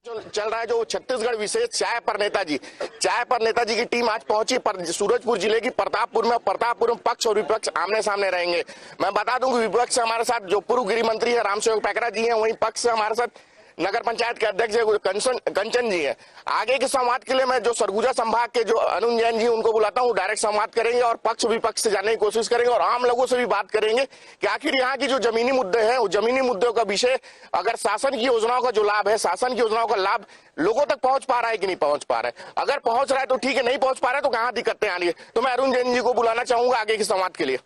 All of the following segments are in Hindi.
चल रहा है जो छत्तीसगढ़ विशेष चाय पर नेताजी की टीम आज पहुंची सूरजपुर जिले की प्रतापपुर में पक्ष और विपक्ष आमने सामने रहेंगे। मैं बता दूं कि विपक्ष से हमारे साथ जो पूर्व गृह मंत्री है रामसेवक पैकरा जी हैं, वहीं पक्ष से हमारे साथ नगर पंचायत के अध्यक्ष कंचन जी हैं। आगे के संवाद के लिए मैं जो सरगुजा संभाग के जो अनुज जैन जी उनको बुलाता हूँ, डायरेक्ट संवाद करेंगे और पक्ष विपक्ष से जानने की कोशिश करेंगे और आम लोगों से भी बात करेंगे कि आखिर यहाँ की जो जमीनी मुद्दे हैं, वो जमीनी मुद्दों का विषय, अगर शासन की योजनाओं का जो लाभ है, शासन की योजनाओं का लाभ लोगों तक पहुंच पा रहा है कि नहीं पहुंच पा रहा है। अगर पहुंच रहा है तो ठीक है, नहीं पहुंच पा रहा है तो कहाँ दिक्कतें आ रही है। तो मैं अरुण जैन जी को बुलाना चाहूंगा आगे के संवाद के लिए।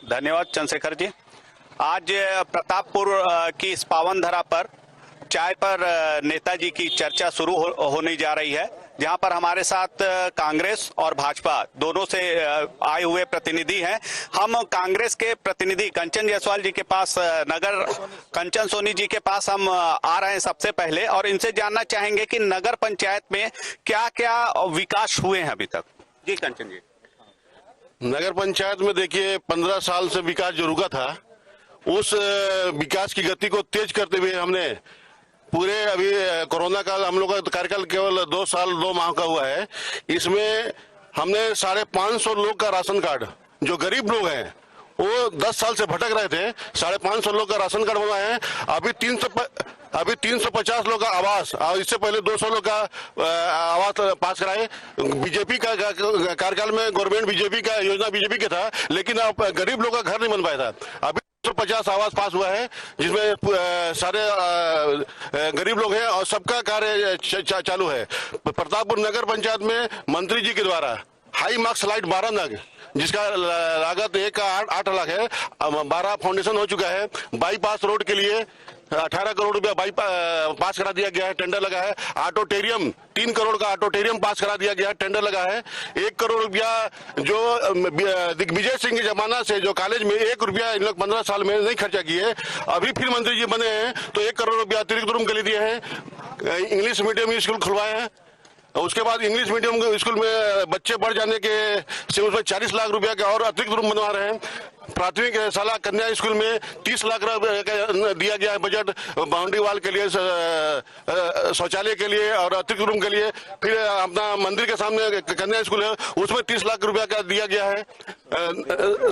धन्यवाद चंद्रशेखर जी। आज प्रतापपुर की इस पावन धरा पर चाय पर नेताजी की चर्चा शुरू होने जा रही है, जहां पर हमारे साथ कांग्रेस और भाजपा दोनों से आए हुए प्रतिनिधि हैं। हम कांग्रेस के प्रतिनिधि कंचन जायसवाल जी के पास, कंचन सोनी जी के पास हम आ रहे हैं सबसे पहले, और इनसे जानना चाहेंगे कि नगर पंचायत में क्या क्या विकास हुए हैं अभी तक। जी कंचन जी। नगर पंचायत में देखिए 15 साल से विकास जो रुका था, उस विकास की गति को तेज करते हुए हमने पूरे अभी कोरोना काल, हम लोग का कार्यकाल केवल 2 साल 2 माह का हुआ है, इसमें हमने 550 लोग का राशन कार्ड, जो गरीब लोग हैं वो 10 साल से भटक रहे थे, 550 लोग का राशन कार्ड बनवाए हैं। अभी 350 लोग का आवास, और इससे पहले 200 लोग का आवास पास कराए। बीजेपी का कार्यकाल में गवर्नमेंट बीजेपी का योजना बीजेपी का था, लेकिन अब गरीब लोग का घर नहीं बन पाया था। अभी 150 आवास पास हुआ है, जिसमें सारे गरीब लोग हैं और सबका कार्य चालू है। प्रतापपुर नगर पंचायत में मंत्री जी के द्वारा हाई मार्क्स लाइट 12 नग, जिसका लागत 1 का 8 लाख है, 12 फाउंडेशन हो चुका है। बाईपास रोड के लिए 18 करोड़ रुपया पास करा दिया गया है, टेंडर लगा है। ऑटोटेरियम 3 करोड़ का ऑटोटेरियम पास करा दिया गया है, टेंडर लगा है। 1 करोड़ रुपया जो दिग्विजय सिंह के जमाना से जो कॉलेज में 1 रुपया इन लोग 15 साल में नहीं खर्चा किए, अभी फिर मंत्री जी बने हैं तो 1 करोड़ रुपया अतिरिक्त रूम के लिए दिए हैं। इंग्लिश मीडियम स्कूल खुलवाए हैं, उसके बाद इंग्लिश मीडियम स्कूल में बच्चे बढ़ जाने के से उसमें 40 लाख रुपया का और अतिरिक्त रूम बनवा रहे हैं। प्राथमिक शाला कन्या स्कूल में 30 लाख रुपया दिया गया है बजट, बाउंड्री वॉल के लिए, शौचालय के लिए और अतिरिक्त रूम के लिए। फिर अपना मंदिर के सामने कन्या स्कूल है, उसमें 30 लाख रुपया का दिया गया है।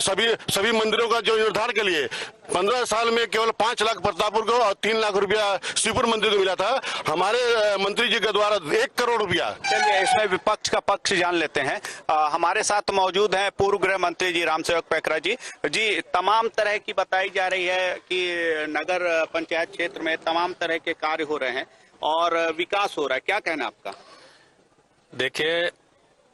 सभी मंदिरों का जो निर्धारण के लिए 15 साल में केवल 5 लाख प्रतापपुर को और 3 लाख रुपया शिवपुर मंदिर को मिला था हमारे मंत्री जी के द्वारा 1 करोड़ रुपया। चलिए इसमें विपक्ष का पक्ष जान लेते हैं। हमारे साथ मौजूद हैं पूर्व गृह मंत्री जी रामसेवक पैकरा जी। जी, तमाम तरह की बताई जा रही है कि नगर पंचायत क्षेत्र में तमाम तरह के कार्य हो रहे हैं और विकास हो रहा है, क्या कहना आपका? देखिए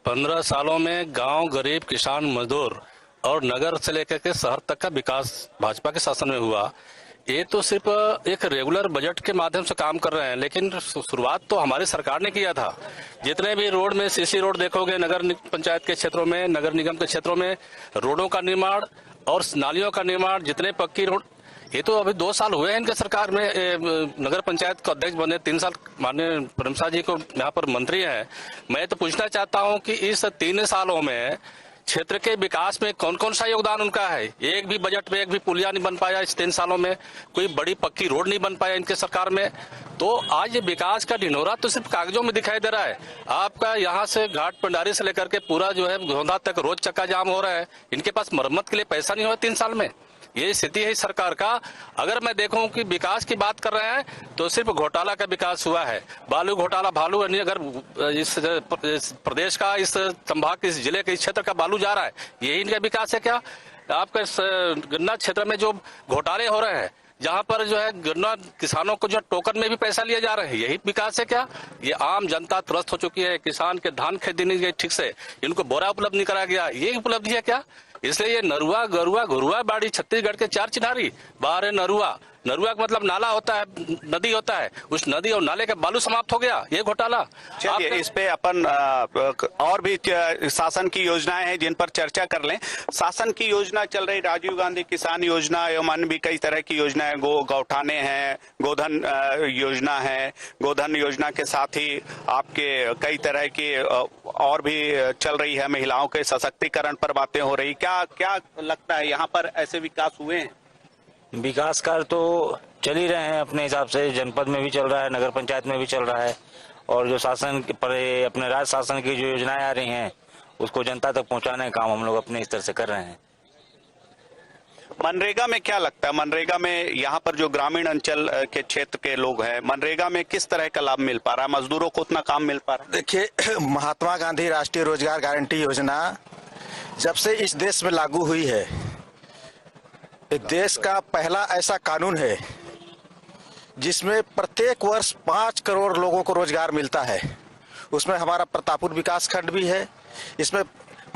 15 सालों में गांव, गरीब, किसान, मजदूर और नगर से लेकर के शहर तक का विकास भाजपा के शासन में हुआ। ये तो सिर्फ एक रेगुलर बजट के माध्यम से काम कर रहे हैं, लेकिन शुरुआत तो हमारी सरकार ने किया था। जितने भी रोड में सीसी रोड देखोगे नगर पंचायत के क्षेत्रों में, नगर निगम के क्षेत्रों में, रोडों का निर्माण और नालियों का निर्माण, जितने पक्की रोड, ये तो अभी 2 साल हुए हैं इनके सरकार में। नगर पंचायत का अध्यक्ष बने 3 साल माननीय परमसा जी को यहाँ पर मंत्री हैं। मैं तो पूछना चाहता हूँ कि इस 3 सालों में क्षेत्र के विकास में कौन कौन सा योगदान उनका है। एक भी बजट में एक भी पुलिया नहीं बन पाया इस 3 सालों में, कोई बड़ी पक्की रोड नहीं बन पाया इनके सरकार में। तो आज ये विकास का ढिंढोरा तो सिर्फ कागजों में दिखाई दे रहा है। आपका यहाँ से घाट पंडारी से लेकर के पूरा जो है गोंदा तक रोज चक्का जाम हो रहा है। इनके पास मरम्मत के लिए पैसा नहीं हुआ 3 साल में। ये स्थिति है सरकार का। अगर मैं देखूं कि विकास की बात कर रहे हैं तो सिर्फ घोटाला का विकास हुआ है। बालू घोटाला, भालू, अगर इस प्रदेश का, इस संभाग के, इस जिले के, इस क्षेत्र का बालू जा रहा है, यही इनका विकास है क्या? आपके गन्ना क्षेत्र में जो घोटाले हो रहे हैं, जहाँ पर जो है गन्ना किसानों को जो टोकन में भी पैसा लिया जा रहा है, यही विकास है क्या? ये आम जनता त्रस्त हो चुकी है। किसान के धान खरीदी नहीं गई ठीक से, इनको बोरा उपलब्ध नहीं कराया गया, ये उपलब्धि है क्या? इसलिए ये नरुआ, गरुआ, घुरुआ बाड़ी छत्तीसगढ़ के 4 चिन्हारी बाहर है। नरुआ का मतलब नाला होता है, नदी होता है, उस नदी और नाले का बालू समाप्त हो गया, ये घोटाला। चलिए इस पे अपन और भी शासन की योजनाएं हैं जिन पर चर्चा कर लें। शासन की योजना चल रही राजीव गांधी किसान योजना एवं अन्य भी कई तरह की योजनाएं, गौठाने हैं, गोधन योजना है। गोधन योजना के साथ ही आपके कई तरह की और भी चल रही है, महिलाओं के सशक्तिकरण पर बातें हो रही। क्या लगता है यहाँ पर ऐसे विकास हुए हैं? विकास कार्य तो चल ही रहे हैं अपने हिसाब से, जनपद में भी चल रहा है, नगर पंचायत में भी चल रहा है, और जो शासन पर अपने राज्य शासन की जो योजनाएं आ रही हैं उसको जनता तक पहुंचाने का काम हम लोग अपने स्तर से कर रहे हैं। मनरेगा में क्या लगता है, मनरेगा में यहाँ पर जो ग्रामीण अंचल के क्षेत्र के लोग हैं, मनरेगा में किस तरह का लाभ मिल पा रहा है, मजदूरों को उतना काम मिल पा रहा है? देखिए, महात्मा गांधी राष्ट्रीय रोजगार गारंटी योजना जब से इस देश में लागू हुई है, ये देश का पहला ऐसा कानून है जिसमें प्रत्येक वर्ष 5 करोड़ लोगों को रोजगार मिलता है। उसमें हमारा प्रतापपुर विकास खंड भी है। इसमें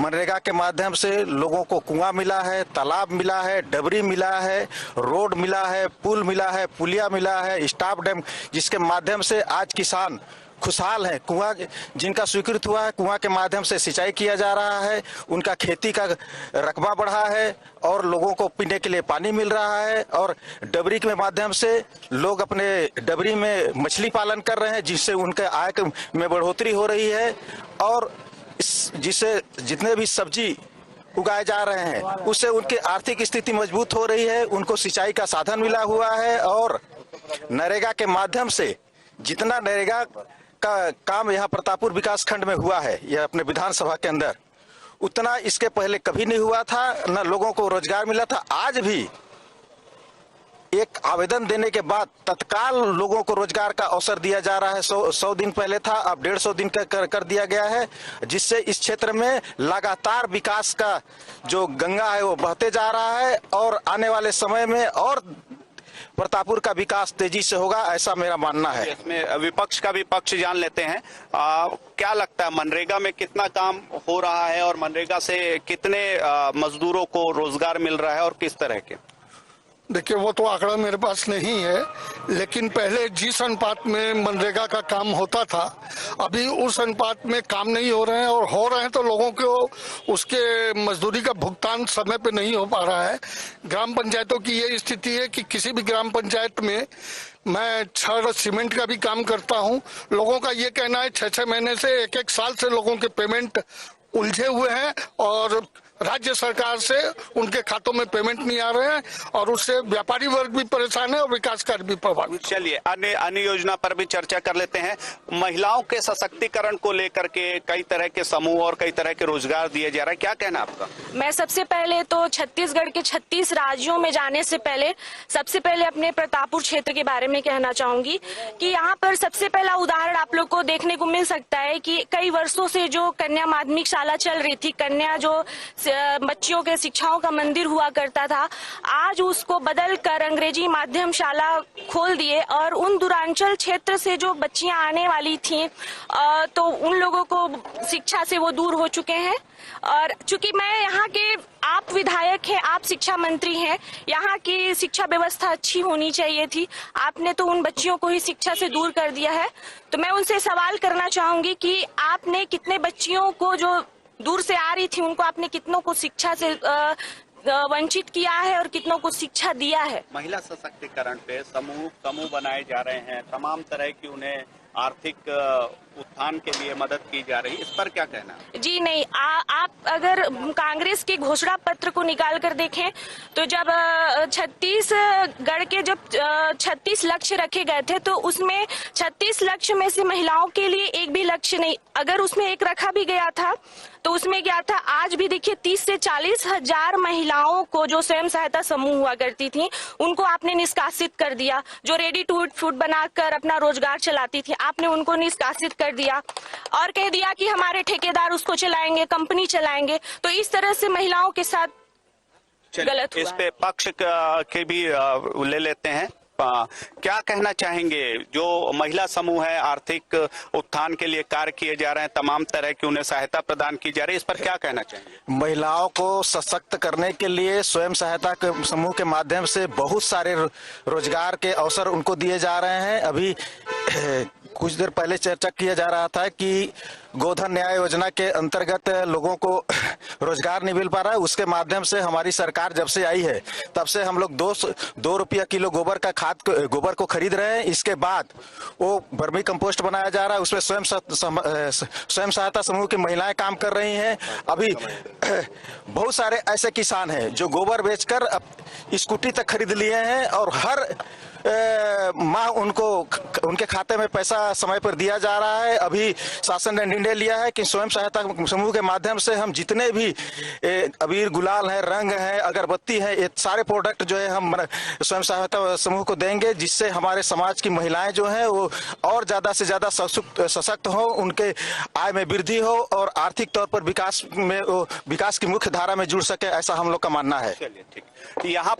मनरेगा के माध्यम से लोगों को कुआं मिला है, तालाब मिला है, डबरी मिला है, रोड मिला है, पुल मिला है, पुलिया मिला है, स्टाफ डैम, जिसके माध्यम से आज किसान खुशहाल है। कुआं जिनका स्वीकृत हुआ है, कुआं के माध्यम से सिंचाई किया जा रहा है, उनका खेती का रकबा बढ़ा है और लोगों को पीने के लिए पानी मिल रहा है। और डबरी के माध्यम से लोग अपने डबरी में मछली पालन कर रहे हैं, जिससे उनके आय में बढ़ोतरी हो रही है। और जिससे जितने भी सब्जी उगाए जा रहे हैं उससे उनकी आर्थिक स्थिति मजबूत हो रही है, उनको सिंचाई का साधन मिला हुआ है। और नरेगा के माध्यम से जितना नरेगा का काम यहाँ प्रतापपुर विकास खंड में हुआ है, यह अपने विधानसभा के अंदर, उतना इसके पहले कभी नहीं हुआ था, न लोगों को रोजगार मिला था। आज भी एक आवेदन देने के बाद तत्काल लोगों को रोजगार का अवसर दिया जा रहा है। 100 दिन पहले था, अब 150 दिन का कर दिया गया है, जिससे इस क्षेत्र में लगातार विकास का जो गंगा है वो बहते जा रहा है। और आने वाले समय में और प्रतापपुर का विकास तेजी से होगा, ऐसा मेरा मानना है। इसमें विपक्ष का भी पक्ष जान लेते हैं। क्या लगता है, मनरेगा में कितना काम हो रहा है और मनरेगा से कितने मजदूरों को रोजगार मिल रहा है और किस तरह के? देखिए, वो तो आंकड़ा मेरे पास नहीं है, लेकिन पहले जिस अनुपात में मनरेगा का काम होता था, अभी उस अनुपात में काम नहीं हो रहे हैं। और हो रहे हैं तो लोगों को उसके मजदूरी का भुगतान समय पे नहीं हो पा रहा है। ग्राम पंचायतों की ये स्थिति है कि किसी भी ग्राम पंचायत में, मैं छड़ सीमेंट का भी काम करता हूँ, लोगों का ये कहना है 6-6 महीने से, 1-1 साल से लोगों के पेमेंट उलझे हुए हैं और राज्य सरकार से उनके खातों में पेमेंट नहीं आ रहे हैं, और उससे व्यापारी वर्ग भी परेशान है और विकास कार्य भी प्रभावित। चलिए अन्य योजना पर भी चर्चा कर लेते हैं। महिलाओं के सशक्तिकरण को लेकर के कई तरह के समूह और कई तरह के रोजगार दिए जा रहे हैं, क्या कहना आपका? मैं सबसे पहले तो छत्तीसगढ़ के 36 राज्यों में जाने से पहले सबसे पहले अपने प्रतापपुर क्षेत्र के बारे में कहना चाहूंगी कि यहाँ पर सबसे पहला उदाहरण आप लोग को देखने को मिल सकता है कि कई वर्षों से जो कन्या माध्यमिक शाला चल रही थी, कन्या जो बच्चियों के शिक्षाओं का मंदिर हुआ करता था, आज उसको बदल कर अंग्रेजी माध्यम शाला खोल दिए। और उन दूरांचल क्षेत्र से जो बच्चियां आने वाली थीं, तो उन लोगों को शिक्षा से वो दूर हो चुके हैं। और चूंकि मैं यहाँ के, आप विधायक हैं, आप शिक्षा मंत्री हैं, यहाँ की शिक्षा व्यवस्था अच्छी होनी चाहिए थी, आपने तो उन बच्चियों को ही शिक्षा से दूर कर दिया है। तो मैं उनसे सवाल करना चाहूंगी कि आपने कितने बच्चियों को जो दूर से आ रही थी, उनको आपने कितनों को शिक्षा से वंचित किया है और कितनों को शिक्षा दिया है? महिला सशक्तिकरण पे समूह बनाए जा रहे हैं, तमाम तरह की उन्हें आर्थिक उत्थान के लिए मदद की जा रही है, इस पर क्या कहना? जी नहीं, आप अगर कांग्रेस के घोषणा पत्र को निकाल कर देखें तो जब छत्तीसगढ़ के जब 36 लक्ष्य रखे गए थे, तो उसमें 36 लक्ष्य में से महिलाओं के लिए एक भी लक्ष्य नहीं, अगर उसमें एक रखा भी गया था तो उसमें क्या था, आज भी देखिए 30 से 40 हजार महिलाओं को जो स्वयं सहायता समूह हुआ करती थी, उनको आपने निष्कासित कर दिया। जो रेडी टू ईट फूड बनाकर अपना रोजगार चलाती थी, आपने उनको निष्कासित कर दिया और कह दिया कि हमारे ठेकेदार उसको चलाएंगे, कंपनी चलाएंगे। तो इस तरह से महिलाओं के साथ गलत हुआ। इस पे पक्ष के भी ले लेते हैं। क्या कहना चाहेंगे, जो महिला समूह है, आर्थिक उत्थान के लिए कार्य किए जा रहे हैं, तमाम तरह की उन्हें सहायता प्रदान की जा रही है, इस पर क्या कहना चाहेंगे? महिलाओं को सशक्त करने के लिए स्वयं सहायता के समूह के माध्यम से बहुत सारे रोजगार के अवसर उनको दिए जा रहे हैं। अभी कुछ देर पहले चर्चा किया जा रहा था कि गोधन न्याय योजना के अंतर्गत लोगों को रोजगार नहीं मिल पा रहा है। उसके माध्यम से हमारी सरकार जब से आई है तब से हम लोग 2 रुपया किलो गोबर को खरीद रहे हैं। इसके बाद वो वर्मी कंपोस्ट बनाया जा रहा है, उसमें स्वयं सहायता समूह की महिलाएं काम कर रही हैं। अभी बहुत सारे ऐसे किसान हैं जो गोबर बेचकर स्कूटी तक खरीद लिए हैं और हर माह उनके खाते में पैसा समय पर दिया जा रहा है। अभी शासन ने निर्णय लिया है कि स्वयं सहायता समूह के माध्यम से हम जितने भी अबीर गुलाल है, रंग है, अगरबत्ती है, ये सारे प्रोडक्ट जो है हम स्वयं सहायता समूह को देंगे, जिससे हमारे समाज की महिलाएं जो हैं वो और ज्यादा से ज्यादा सशक्त हो, उनके आय में वृद्धि हो और आर्थिक तौर पर विकास की मुख्य धारा में जुड़ सके, ऐसा हम लोग का मानना है। चलिए ठीक। यहाँ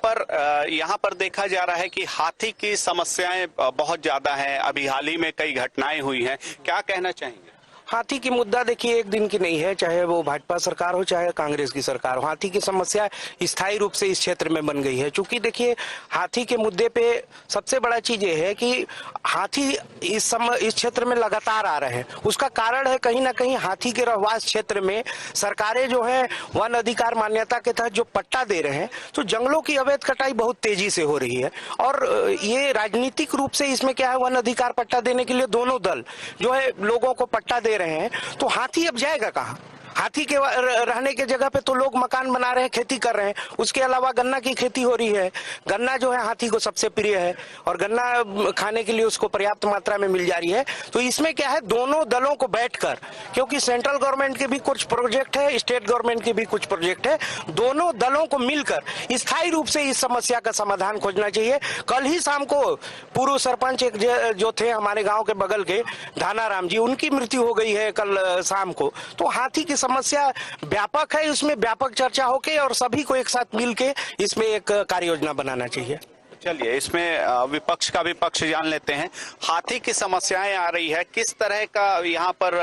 पर देखा जा रहा है कि हाथी की समस्याएं बहुत ज्यादा हैं। अभी हाल ही में कई घटनाएं हुई हैं, क्या कहना चाहेंगे? हाथी की मुद्दा देखिए एक दिन की नहीं है, चाहे वो भाजपा सरकार हो चाहे कांग्रेस की सरकार हो। हाथी की समस्या स्थायी रूप से इस क्षेत्र में बन गई है। चूंकि देखिए हाथी के मुद्दे पे सबसे बड़ा चीज ये है कि हाथी इस क्षेत्र में लगातार आ रहे हैं। उसका कारण है कहीं ना कहीं हाथी के रहवास क्षेत्र में सरकारें जो है वन अधिकार मान्यता के तहत जो पट्टा दे रहे हैं, तो जंगलों की अवैध कटाई बहुत तेजी से हो रही है। और ये राजनीतिक रूप से इसमें क्या है, वन अधिकार पट्टा देने के लिए दोनों दल जो है लोगों को पट्टा दे रहे हैं, तो हाथी अब जाएगा कहाँ? हाथी के रहने के जगह पे तो लोग मकान बना रहे हैं, खेती कर रहे हैं। उसके अलावा गन्ना की खेती हो रही है। गन्ना जो है हाथी को सबसे प्रिय है और गन्ना खाने के लिए उसको पर्याप्त मात्रा में मिल जा रही है। तो इसमें क्या है, दोनों दलों को बैठकर, क्योंकि सेंट्रल गवर्नमेंट के भी कुछ प्रोजेक्ट है, स्टेट गवर्नमेंट के भी कुछ प्रोजेक्ट है, दोनों दलों को मिलकर स्थायी रूप से इस समस्या का समाधान खोजना चाहिए। कल ही शाम को पूर्व सरपंच एक जो थे हमारे गाँव के बगल के धानाराम जी, उनकी मृत्यु हो गई है कल शाम को। तो हाथी की समस्या व्यापक है, उसमें व्यापक चर्चा होके और सभी को एक साथ मिलके इसमें एक कार्य योजना बनाना चाहिए। चलिए इसमें विपक्ष का भी पक्ष जान लेते हैं। हाथी की समस्याएं आ रही है, किस तरह का यहाँ पर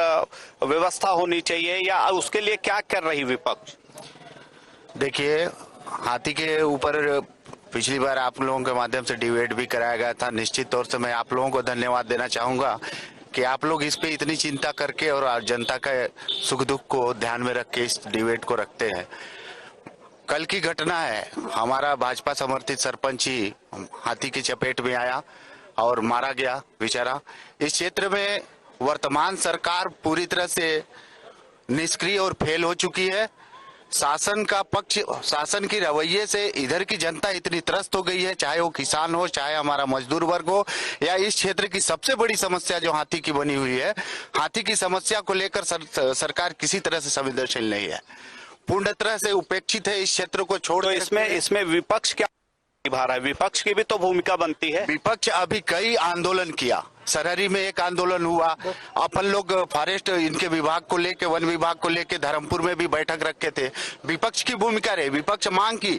व्यवस्था होनी चाहिए या उसके लिए क्या कर रही विपक्ष? देखिए, हाथी के ऊपर पिछली बार आप लोगों के माध्यम से डिबेट भी कराया गया था। निश्चित तौर से मैं आप लोगों को धन्यवाद देना चाहूंगा कि आप लोग इस पे इतनी चिंता करके और जनता का सुख दुख को ध्यान में रख के इस डिबेट को रखते हैं। कल की घटना है, हमारा भाजपा समर्थित सरपंच ही हाथी की चपेट में आया और मारा गया बेचारा। इस क्षेत्र में वर्तमान सरकार पूरी तरह से निष्क्रिय और फेल हो चुकी है। शासन का पक्ष, शासन की रवैये से इधर की जनता इतनी त्रस्त हो गई है, चाहे वो किसान हो, चाहे हमारा मजदूर वर्ग हो, या इस क्षेत्र की सबसे बड़ी समस्या जो हाथी की बनी हुई है, हाथी की समस्या को लेकर सरकार किसी तरह से संवेदनशील नहीं है, पूर्ण तरह से उपेक्षित है इस क्षेत्र को छोड़। तो इसमें विपक्ष क्या निभा रहा है? विपक्ष की भी तो भूमिका बनती है। विपक्ष अभी कई आंदोलन किया, सरहरी में एक आंदोलन हुआ, अपन लोग फॉरेस्ट इनके विभाग को लेके, वन विभाग को लेके धर्मपुर में भी बैठक रखे थे। विपक्ष की भूमिका रही, विपक्ष मांग की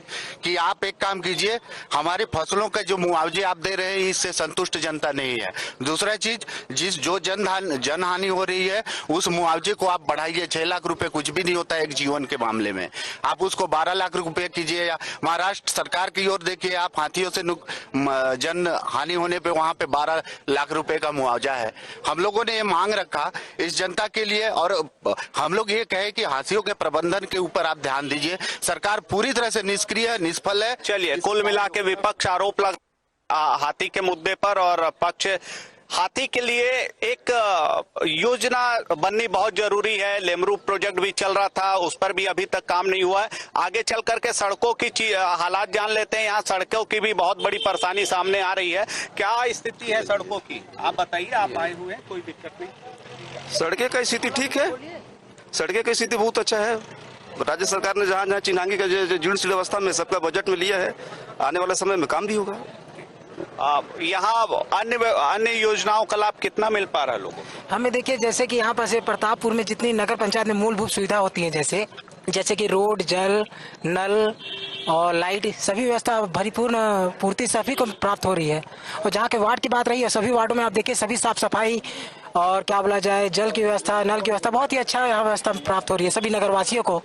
कि आप एक काम कीजिए, हमारे फसलों का जो मुआवजे आप दे रहे हैं इससे संतुष्ट जनता नहीं है। दूसरा चीज, जो जन हानि हो रही है उस मुआवजे को आप बढ़ाइए। 6 लाख रुपए कुछ भी नहीं होता है एक जीवन के मामले में, आप उसको 12 लाख रुपए कीजिए। या महाराष्ट्र सरकार की ओर देखिए आप, हाथियों से जन हानि होने पे वहां पे 12 लाख रुपए का मुआवजा है। हम लोगों ने ये मांग रखा इस जनता के लिए और हम लोग ये कहे कि हाथियों के प्रबंधन के ऊपर आप ध्यान दीजिए। सरकार पूरी तरह से निष्क्रिय, निष्फल है। चलिए, कुल मिला के विपक्ष आरोप लगा हाथी के मुद्दे पर और पक्ष हाथी के लिए एक योजना बननी बहुत जरूरी है। लेमरू प्रोजेक्ट भी चल रहा था, उस पर भी अभी तक काम नहीं हुआ है। आगे चल करके सड़कों की हालात जान लेते हैं। यहाँ सड़कों की भी बहुत बड़ी परेशानी सामने आ रही है। क्या स्थिति है सड़कों की, आप बताइए, आप आए हुए हैं, कोई दिक्कत नहीं? सड़कें का स्थिति ठीक है, सड़कें की स्थिति बहुत अच्छा है। राज्य सरकार ने जहाँ जहाँ चिन्हांगी का जो जीर्ण व्यवस्था में सबका बजट में लिया है, आने वाले समय में काम भी होगा। यहाँ अन्य योजनाओं का लाभ कितना मिल पा रहा है लोगों को? हमें देखिए, जैसे कि यहाँ पर से प्रतापपुर में जितनी नगर पंचायत में मूलभूत सुविधा होती है, जैसे कि रोड, जल, नल और लाइट, सभी व्यवस्था भरीपूर्ण पूर्ति सभी को प्राप्त हो रही है। और जहाँ के वार्ड की बात रही है, सभी वार्डों में आप देखिए सभी साफ सफाई और क्या बोला जाए, जल की व्यवस्था, नल की व्यवस्था बहुत ही अच्छा यहाँ व्यवस्था प्राप्त हो रही है सभी नगरवासियों को।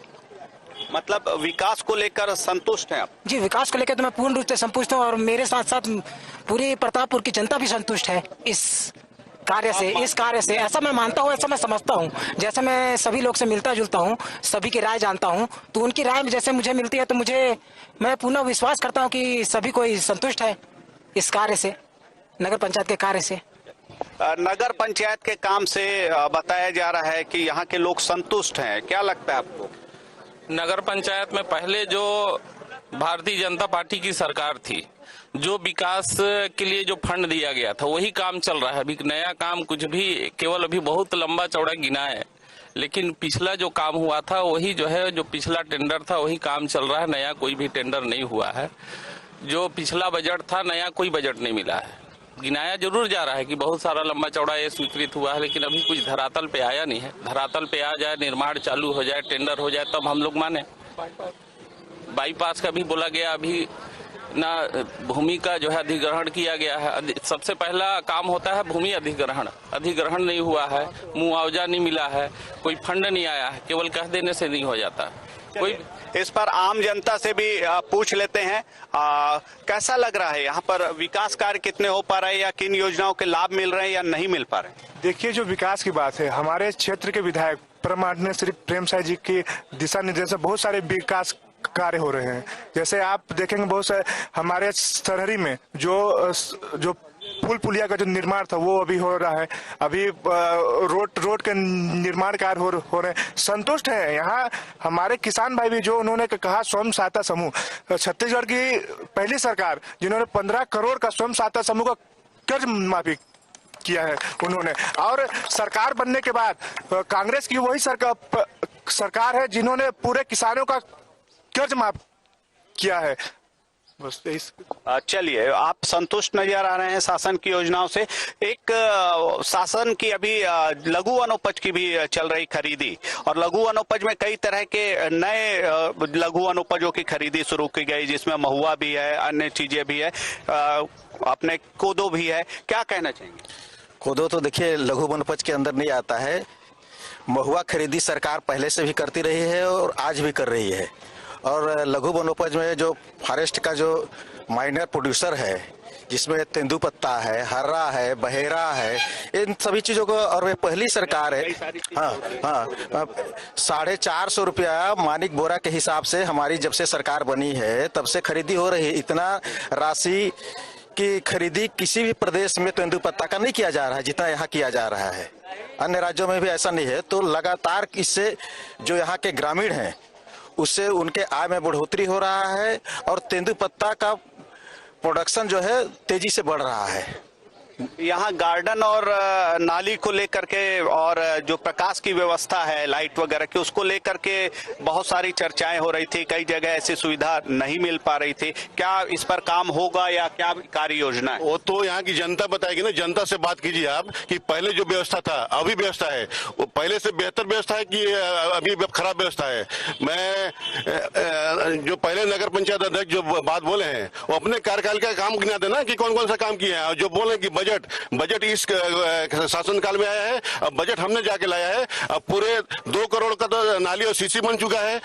मतलब विकास को लेकर संतुष्ट हैं आप? जी, विकास को लेकर तो मैं पूर्ण रूप से संतुष्ट हूँ और मेरे साथ साथ पूरी प्रतापपुर की जनता भी संतुष्ट है इस कार्य से, इस कार्य से, ऐसा मैं मानता हूँ, ऐसा मैं समझता हूँ। जैसे मैं सभी लोग से मिलता जुलता हूँ, सभी की राय जानता हूँ, तो उनकी राय जैसे मुझे मिलती है तो मैं पूर्ण विश्वास करता हूँ कि सभी कोई संतुष्ट है इस कार्य से, नगर पंचायत के कार्य से। नगर पंचायत के काम से बताया जा रहा है कि यहाँ के लोग संतुष्ट हैं, क्या लगता है आपको? नगर पंचायत में पहले जो भारतीय जनता पार्टी की सरकार थी, जो विकास के लिए जो फंड दिया गया था वही काम चल रहा है। अभी नया काम कुछ भी, केवल अभी बहुत लंबा चौड़ा गिना है, लेकिन पिछला जो काम हुआ था वही जो है, जो पिछला टेंडर था वही काम चल रहा है। नया कोई भी टेंडर नहीं हुआ है। जो पिछला बजट था, नया कोई बजट नहीं मिला है। गिनाया जरूर जा रहा है कि बहुत सारा लंबा चौड़ा ये स्वीकृत हुआ है, लेकिन अभी कुछ धरातल पे आया नहीं है। धरातल पे आ जाए, निर्माण चालू हो जाए, टेंडर हो जाए, तब हम लोग माने। बाईपास का भी बोला गया, अभी ना भूमि का जो है अधिग्रहण किया गया है। सबसे पहला काम होता है भूमि अधिग्रहण। अधिग्रहण नहीं हुआ है, मुआवजा नहीं मिला है, कोई फंड नहीं आया है, केवल कह देने से नहीं हो जाता। कोई इस पर आम जनता से भी पूछ लेते हैं, कैसा लग रहा है यहाँ पर विकास कार्य कितने हो पा रहे हैं, या किन योजनाओं के लाभ मिल रहे हैं या नहीं मिल पा रहे हैं? देखिए, जो विकास की बात है, हमारे क्षेत्र के विधायक परमानंद श्री प्रेम साय जी के दिशा निर्देश से बहुत सारे विकास कार्य हो रहे हैं। जैसे आप देखेंगे, बहुत सारे हमारे सरहरी में जो पुल पुलिया का जो निर्माण था वो अभी हो रहा है। अभी रोड के निर्माण कार्य हो रहे हैं। संतुष्ट है यहाँ हमारे किसान भाई भी, जो उन्होंने कहा स्वयं सहायता समूह, छत्तीसगढ़ की पहली सरकार जिन्होंने 15 करोड़ का स्वयं सहायता समूह का कर्ज माफी किया है उन्होंने। और सरकार बनने के बाद कांग्रेस की वही सरकार है जिन्होंने पूरे किसानों का कर्ज माफ किया है। बस चलिए, आप संतुष्ट नजर आ रहे हैं शासन की योजनाओं से। एक शासन की अभी लघु वनोपज की भी चल रही खरीदी, और लघु वनोपज में कई तरह के नए लघु वनोपजों की खरीदी शुरू की गई, जिसमें महुआ भी है, अन्य चीजें भी है, अपने कोदो भी है। क्या कहना चाहेंगे? कोदो तो देखिए लघु वनोपज के अंदर नहीं आता है। महुआ खरीदी सरकार पहले से भी करती रही है और आज भी कर रही है। और लघु वनोपज में जो फॉरेस्ट का जो माइनर प्रोड्यूसर है, जिसमें तेंदुपत्ता है, हर्रा है, बहेरा है, इन सभी चीजों को, और वे पहली सरकार है। हाँ, 450 रुपया मानिक बोरा के हिसाब से हमारी जब से सरकार बनी है तब से खरीदी हो रही है। इतना राशि की खरीदी किसी भी प्रदेश में तेंदुपत्ता का नहीं किया जा रहा है जितना यहाँ किया जा रहा है। अन्य राज्यों में भी ऐसा नहीं है। तो लगातार इससे जो यहाँ के ग्रामीण हैं उससे उनके आय में बढ़ोतरी हो रहा है, और तेंदुपत्ता का प्रोडक्शन जो है तेजी से बढ़ रहा है। यहाँ गार्डन और नाली को लेकर के, और जो प्रकाश की व्यवस्था है, लाइट वगैरह की, उसको लेकर के बहुत सारी चर्चाएं हो रही थी। कई जगह ऐसी सुविधा नहीं मिल पा रही थी। क्या इस पर काम होगा या क्या कार्य योजना है? वो तो यहाँ की जनता बताएगी ना। जनता से बात कीजिए आप कि पहले जो व्यवस्था था अभी व्यवस्था है, वो पहले से बेहतर व्यवस्था है कि अभी खराब व्यवस्था है। मैं जो पहले नगर पंचायत अध्यक्ष जो बात बोले हैं, वो अपने कार्यकाल का काम गिना देना कि कौन कौन सा काम किया है। और जो बोले कि बजट इस शासनकाल में आया है, अब बजट हमने जाके लाया है। अब पूरे 2 करोड़ का तो नाली और सीसी बन चुका है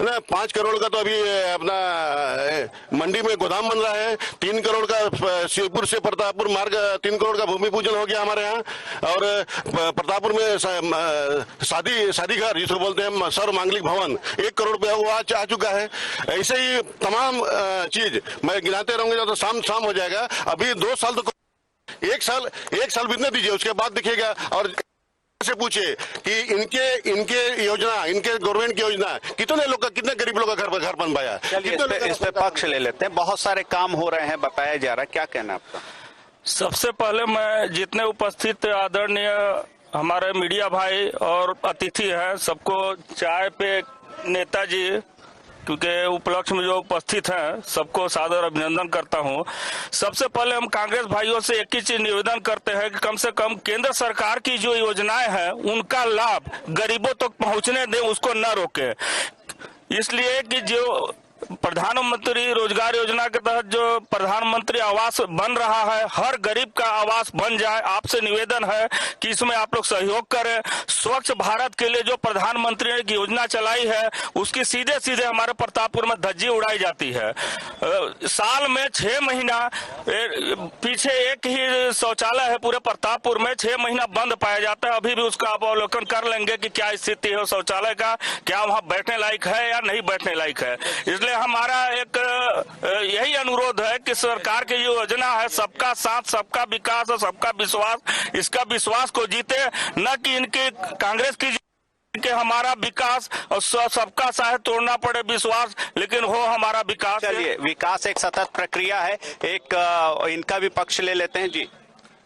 ना, 5 करोड़ का तो अभी अपना मंडी में गोदाम बन रहा है, 3 करोड़ का शिवपुर से प्रतापपुर मार्ग, 3 करोड़ का भूमि पूजन हो गया हमारे यहाँ। और प्रतापपुर में शादी घर जिसको बोलते हैं सर्व मांगलिक भवन, 1 करोड़ रुपया वो आ चुका है। ऐसे ही तमाम चीज मैं गिनाते रहूंगा तो शाम हो जाएगा। अभी 2 साल तो, एक साल बीतने दीजिए, उसके बाद दिखेगा। और से पूछे कि इनके योजना, इनके गवर्नमेंट की योजना कितने लोग का, कितने गरीब लोग का घर बन पाया। इस पे पक्ष ले लेते हैं। बहुत सारे काम हो रहे हैं बताया जा रहा है, क्या कहना आपका? सबसे पहले मैं जितने उपस्थित आदरणीय हमारे मीडिया भाई और अतिथि हैं, सबको चाय पे नेताजी क्योंकि उपलक्ष्य में जो उपस्थित हैं सबको सादर अभिनंदन करता हूं। सबसे पहले हम कांग्रेस भाइयों से एक ही चीज निवेदन करते हैं कि कम से कम केंद्र सरकार की जो योजनाएं हैं उनका लाभ गरीबों तक पहुंचने दें, उसको न रोकें। इसलिए कि जो प्रधानमंत्री रोजगार योजना के तहत जो प्रधानमंत्री आवास बन रहा है, हर गरीब का आवास बन जाए। आपसे निवेदन है कि इसमें आप लोग सहयोग करें। स्वच्छ भारत के लिए जो प्रधानमंत्री ने योजना चलाई है उसकी सीधे सीधे हमारे प्रतापपुर में धज्जी उड़ाई जाती है। साल में 6 महीना पीछे एक ही शौचालय है पूरे प्रतापपुर में, 6 महीना बंद पाया जाता है। अभी भी उसका आप अवलोकन कर लेंगे कि क्या स्थिति है शौचालय का, क्या वहाँ बैठने लायक है या नहीं बैठने लायक है। इसलिए हमारा एक यही अनुरोध है कि सरकार की जो योजना है सबका साथ सबका विकास और सबका विश्वास, इसका विश्वास को जीते, न कि इनकी कांग्रेस की कि हमारा विकास और सबका साथ तोड़ना पड़े विश्वास, लेकिन हो हमारा विकास। चलिए, विकास एक सतत प्रक्रिया है। एक इनका भी पक्ष ले लेते हैं जी।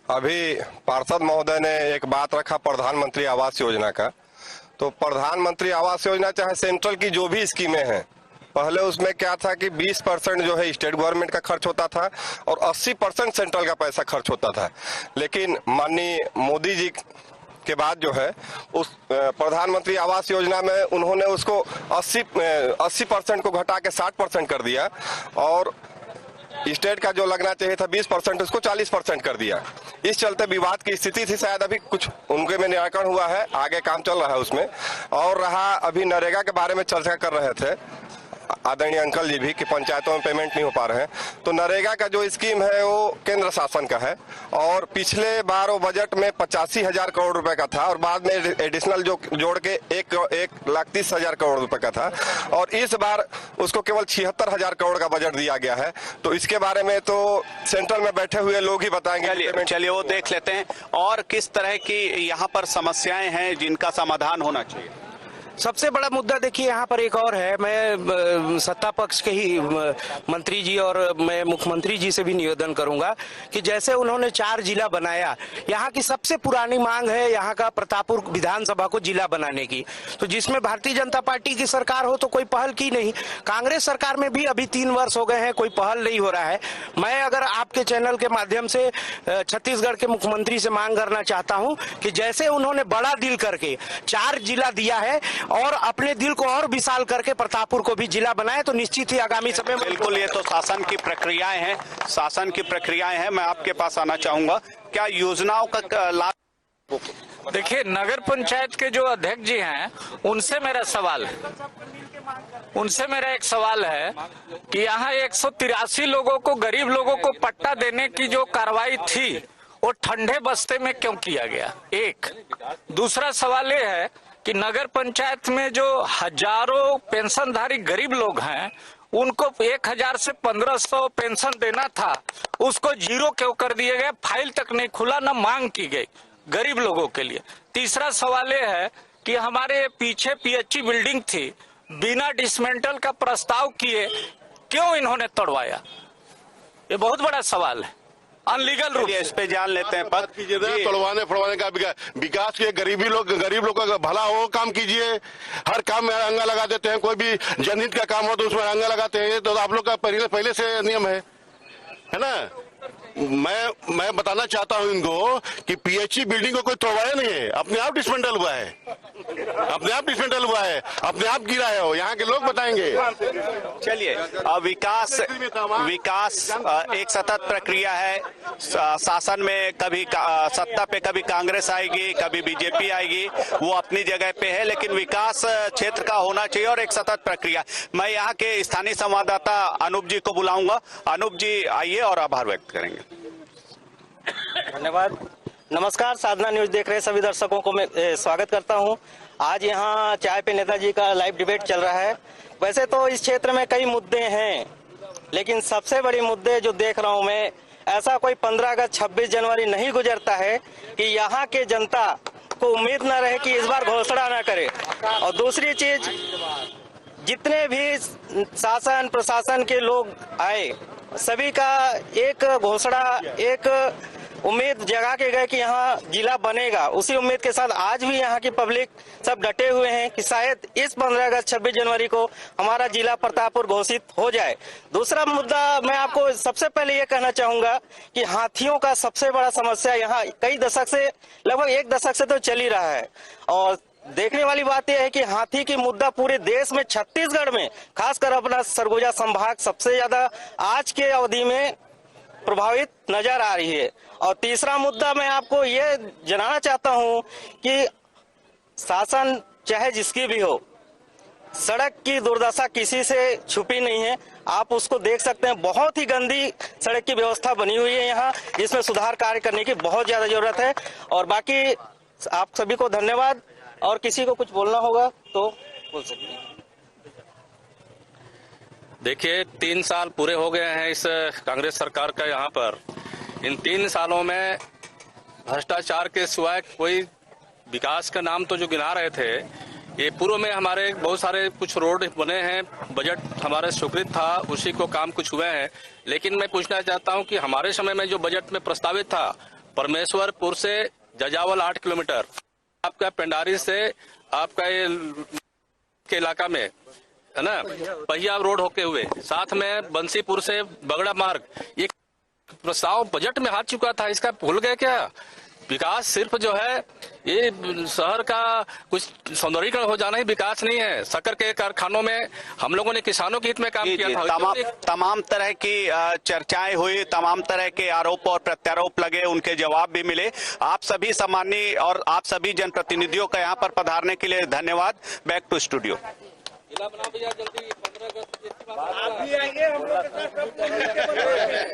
अभी पार्षद महोदय ने एक बात रखा प्रधानमंत्री आवास योजना का, तो प्रधानमंत्री आवास योजना चाहे सेंट्रल की जो भी स्कीमें हैं, पहले उसमें क्या था कि 20% जो है स्टेट गवर्नमेंट का खर्च होता था और 80% सेंट्रल का पैसा खर्च होता था। लेकिन माननीय मोदी जी के बाद जो है उस प्रधानमंत्री आवास योजना में उन्होंने उसको 80% को घटा के 60% कर दिया और स्टेट का जो लगना चाहिए था 20% उसको 40% कर दिया। इस चलते विवाद की स्थिति थी, शायद अभी कुछ उनके में निराकरण हुआ है, आगे काम चल रहा है उसमें। और रहा अभी नरेगा के बारे में चर्चा कर रहे थे आदरणीय अंकल जी भी कि पंचायतों में पेमेंट नहीं हो पा रहे हैं, तो नरेगा का जो स्कीम है वो केंद्र शासन का है और पिछले बार वो बजट में 85,000 करोड़ रुपए का था और बाद में एडिशनल जो जोड़ के 1,30,000 करोड़ रुपए का था और इस बार उसको केवल 76,000 करोड़ का बजट दिया गया है। तो इसके बारे में तो सेंट्रल में बैठे हुए लोग ही बताएंगे। चलिए वो देख लेते हैं और किस तरह की यहाँ पर समस्याएं हैं जिनका समाधान होना चाहिए। सबसे बड़ा मुद्दा देखिए यहाँ पर एक और है, मैं सत्ता पक्ष के ही मंत्री जी और मैं मुख्यमंत्री जी से भी निवेदन करूंगा कि जैसे उन्होंने 4 जिला बनाया, यहाँ की सबसे पुरानी मांग है यहाँ का प्रतापपुर विधानसभा को जिला बनाने की, तो जिसमें भारतीय जनता पार्टी की सरकार हो तो कोई पहल की नहीं। कांग्रेस सरकार में भी अभी 3 वर्ष हो गए हैं, कोई पहल नहीं हो रहा है। मैं अगर आपके चैनल के माध्यम से छत्तीसगढ़ के मुख्यमंत्री से मांग करना चाहता हूँ कि जैसे उन्होंने बड़ा दिल करके 4 जिला दिया है और अपने दिल को और विशाल करके प्रतापपुर को भी जिला बनाए तो निश्चित ही आगामी समय में। बिल्कुल, ये तो शासन की प्रक्रियाएं हैं, शासन की प्रक्रियाएं हैं। मैं आपके पास आना चाहूंगा, क्या योजनाओं का लाभ? देखिए, नगर पंचायत के जो अध्यक्ष जी हैं उनसे मेरा एक सवाल है कि यहाँ 183 लोगों को, गरीब लोगों को पट्टा देने की जो कार्रवाई थी वो ठंडे बस्ते में क्यों किया गया? एक दूसरा सवाल ये है कि नगर पंचायत में जो हजारों पेंशनधारी गरीब लोग हैं उनको 1000 से 1500 पेंशन देना था, उसको 0 क्यों कर दिया गया? फाइल तक नहीं खुला, न मांग की गई गरीब लोगों के लिए। तीसरा सवाल ये है कि हमारे पीछे पीएचई बिल्डिंग थी, बिना डिसमेंटल का प्रस्ताव किए क्यों इन्होंने तोड़वाया? ये बहुत बड़ा सवाल है, अनलीगल रूप से। इस पे जान लेते हैं। तोड़वाने फड़वाने का विकास के गरीब लोग का भला हो काम कीजिए। हर काम में अंगा लगा देते हैं, कोई भी जनहित का काम हो तो उसमें अंगा लगाते हैं, तो आप लोग का पहले से नियम है ना। मैं बताना चाहता हूं इनको कि पीएचई बिल्डिंग को कोई तोड़वाया नहीं है, अपने आप डिसमेंटल हुआ है, अपने आप गिरा है, वो यहाँ के लोग बताएंगे। चलिए, विकास एक सतत प्रक्रिया है। शासन में कभी सत्ता पे कभी कांग्रेस आएगी, कभी बीजेपी आएगी, वो अपनी जगह पे है, लेकिन विकास क्षेत्र का होना चाहिए और एक सतत प्रक्रिया। मैं यहाँ के स्थानीय संवाददाता अनूप जी को बुलाऊंगा। अनूप जी आइए और आभार व्यक्त करेंगे। धन्यवाद। नमस्कार, साधना न्यूज देख रहे सभी दर्शकों को मैं स्वागत करता हूं। आज यहां चाय पे नेताजी का लाइव डिबेट चल रहा है। वैसे तो इस क्षेत्र में कई मुद्दे हैं, लेकिन सबसे बड़ी मुद्दे जो देख रहा हूं मैं, ऐसा कोई 15 अगस्त 26 जनवरी नहीं गुजरता है कि यहाँ के जनता को उम्मीद न रहे कि इस बार घोषणा न करे। और दूसरी चीज, जितने भी शासन प्रशासन के लोग आए सभी का एक घोषणा, एक उम्मीद जगा के गए कि यहाँ जिला बनेगा। उसी उम्मीद के साथ आज भी यहाँ की पब्लिक सब डटे हुए हैं कि शायद इस 15 अगस्त 26 जनवरी को हमारा जिला प्रतापपुर घोषित हो जाए। दूसरा मुद्दा मैं आपको सबसे पहले ये कहना चाहूंगा कि हाथियों का सबसे बड़ा समस्या यहाँ कई दशक से, लगभग 1 दशक से तो चल ही रहा है और देखने वाली बात यह है कि हाथी की मुद्दा पूरे देश में, छत्तीसगढ़ में खासकर अपना सरगुजा संभाग सबसे ज्यादा आज के अवधि में प्रभावित नजर आ रही है। और तीसरा मुद्दा मैं आपको ये जनाना चाहता हूं कि शासन चाहे जिसकी भी हो, सड़क की दुर्दशा किसी से छुपी नहीं है। आप उसको देख सकते हैं, बहुत ही गंदी सड़क की व्यवस्था बनी हुई है यहाँ, जिसमें सुधार कार्य करने की बहुत ज्यादा जरूरत है। और बाकी आप सभी को धन्यवाद, और किसी को कुछ बोलना होगा तो बोल सकते हैं। देखिए 3 साल पूरे हो गए हैं इस कांग्रेस सरकार का यहाँ पर। इन 3 सालों में भ्रष्टाचार के सिवाय कोई विकास का नाम तो जो गिना रहे थे, ये पूर्व में हमारे बहुत सारे कुछ रोड बने हैं, बजट हमारे स्वीकृत था, उसी को काम कुछ हुए हैं। लेकिन मैं पूछना चाहता हूं कि हमारे समय में जो बजट में प्रस्तावित था, परमेश्वरपुर से जजावल 8 किलोमीटर, आपका पेंडारी से आपका ये के इलाका में है ना, पहिया रोड होके हुए, साथ में बंसीपुर से बगड़ा मार्ग, ये प्रस्ताव बजट में आ चुका था। इसका भूल गए क्या? विकास सिर्फ जो है ये शहर का कुछ सौंदर्यीकरण हो जाना ही विकास नहीं है। शक्कर के कारखानों में हम लोगों ने किसानों के हित में काम किया था। तमाम तरह की चर्चाएं हुई, तमाम तरह के आरोप और प्रत्यारोप लगे, उनके जवाब भी मिले। आप सभी सम्मानीय और आप सभी जनप्रतिनिधियों का यहाँ पर पधारने के लिए धन्यवाद। Back to studio. जल्दी 15 अगस्त आप भी आएंगे हम लोग के साथ।